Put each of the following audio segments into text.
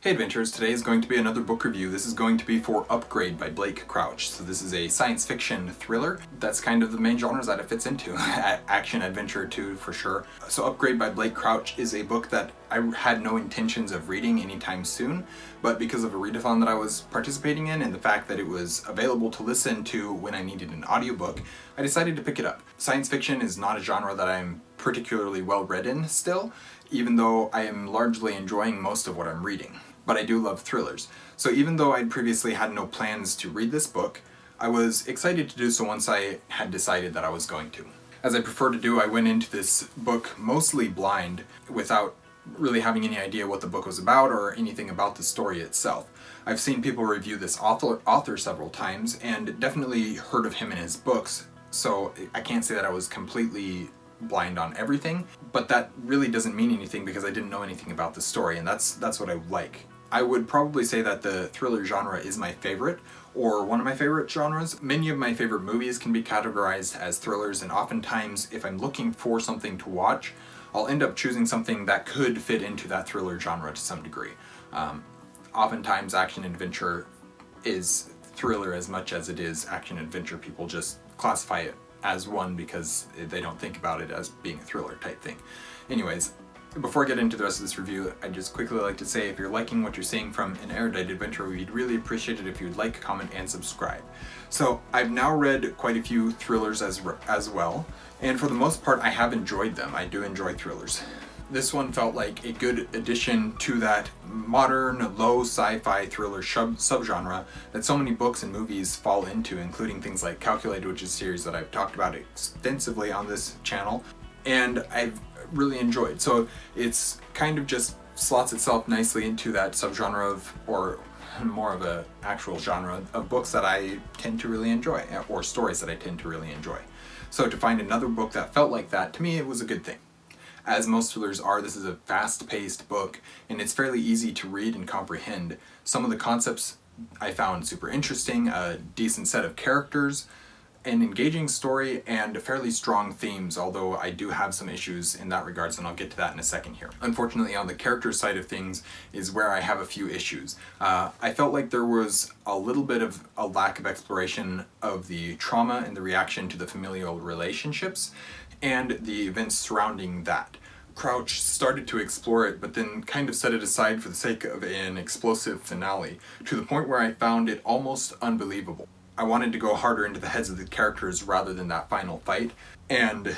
Hey Adventurers, today is going to be another book review. This is going to be for Upgrade by Blake Crouch. So this is a science fiction thriller. That's kind of the main genres that it fits into. Action, adventure too, for sure. So Upgrade by Blake Crouch is a book that I had no intentions of reading anytime soon, but because of a readathon that I was participating in and the fact that it was available to listen to when I needed an audiobook, I decided to pick it up. Science fiction is not a genre that I'm particularly well read in still, even though I am largely enjoying most of what I'm reading. But I do love thrillers. So even though I'd previously had no plans to read this book, I was excited to do so once I had decided that I was going to. As I prefer to do, I went into this book mostly blind, without really having any idea what the book was about or anything about the story itself. I've seen people review this author several times and definitely heard of him in his books, so I can't say that I was completely blind on everything, but that really doesn't mean anything because I didn't know anything about the story, and that's what I like. I would probably say that the thriller genre is my favorite, or one of my favorite genres. Many of my favorite movies can be categorized as thrillers, and oftentimes if I'm looking for something to watch, I'll end up choosing something that could fit into that thriller genre to some degree. Oftentimes action adventure is thriller as much as it is action adventure. People just classify it as one because they don't think about it as being a thriller type thing. Anyways, before I get into the rest of this review, I'd just quickly like to say if you're liking what you're seeing from an Erudite adventure, we'd really appreciate it if you'd like, comment, and subscribe. So I've now read quite a few thrillers as well, and for the most part I have enjoyed them. I do enjoy thrillers. This one felt like a good addition to that modern, low sci-fi thriller subgenre that so many books and movies fall into, including things like Calculated, which is a series that I've talked about extensively on this channel, and I've really enjoyed. So it's kind of just slots itself nicely into that subgenre of, or more of a actual genre of books that I tend to really enjoy, or stories that I tend to really enjoy. So to find another book that felt like that, to me it was a good thing. As most thrillers are, this is a fast-paced book, and it's fairly easy to read and comprehend. Some of the concepts I found super interesting, a decent set of characters, an engaging story, and fairly strong themes, although I do have some issues in that regards, and I'll get to that in a second here. Unfortunately, on the character side of things is where I have a few issues. I felt like there was a little bit of a lack of exploration of the trauma and the reaction to the familial relationships, and the events surrounding that. Crouch started to explore it, but then kind of set it aside for the sake of an explosive finale, to the point where I found it almost unbelievable. I wanted to go harder into the heads of the characters rather than that final fight, and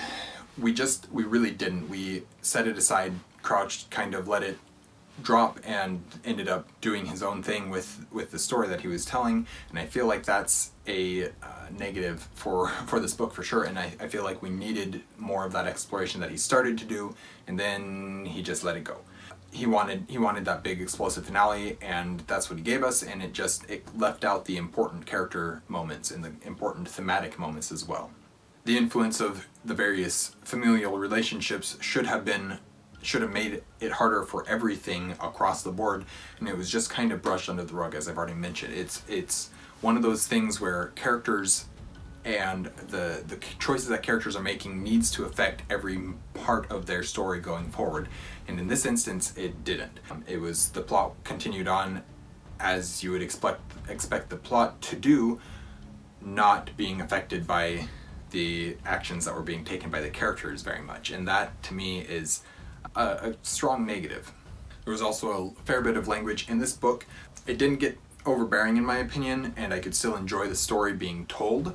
we really didn't. We set it aside. Crouch kind of let it drop and ended up doing his own thing with the story that he was telling, and I feel like that's a negative for this book for sure, and I feel like we needed more of that exploration that he started to do, and then he just let it go. He wanted that big explosive finale, and that's what he gave us, and it left out the important character moments and the important thematic moments as well. The influence of the various familial relationships should have made it harder for everything across the board, and it was just kind of brushed under the rug, as I've already mentioned. It's one of those things where characters and the choices that characters are making needs to affect every part of their story going forward, and in this instance it didn't. The plot continued on as you would expect the plot to do, not being affected by the actions that were being taken by the characters very much, and that to me is a strong negative. There was also a fair bit of language in this book. It didn't get overbearing in my opinion, and I could still enjoy the story being told,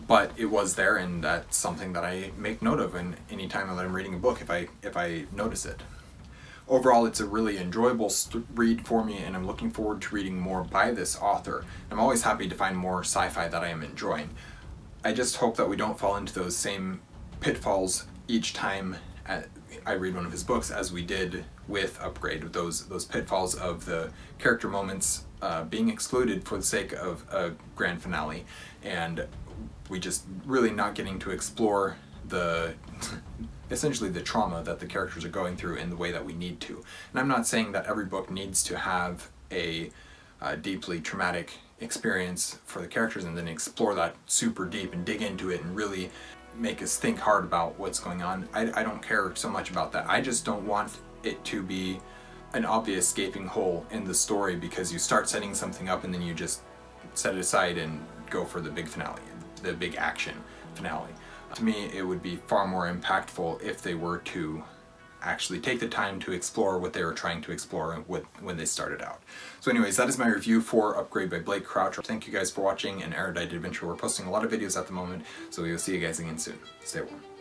but it was there, and that's something that I make note of in any time that I'm reading a book if I notice it. Overall, it's a really enjoyable read for me, and I'm looking forward to reading more by this author. I'm always happy to find more sci-fi that I am enjoying. I just hope that we don't fall into those same pitfalls each time I read one of his books, as we did with Upgrade, with those pitfalls of the character moments being excluded for the sake of a grand finale, and we just really not getting to explore essentially the trauma that the characters are going through in the way that we need to. And I'm not saying that every book needs to have a deeply traumatic experience for the characters and then explore that super deep and dig into it and really make us think hard about what's going on. I don't care so much about that. I just don't want it to be an obvious gaping hole in the story because you start setting something up and then you just set it aside and go for the big finale, the big action finale. To me, it would be far more impactful if they were to actually take the time to explore what they were trying to explore when they started out. So anyways, that is my review for Upgrade by Blake Crouch. Thank you guys for watching an Erudite adventure. We're posting a lot of videos at the moment, so we will see you guys again soon. Stay warm.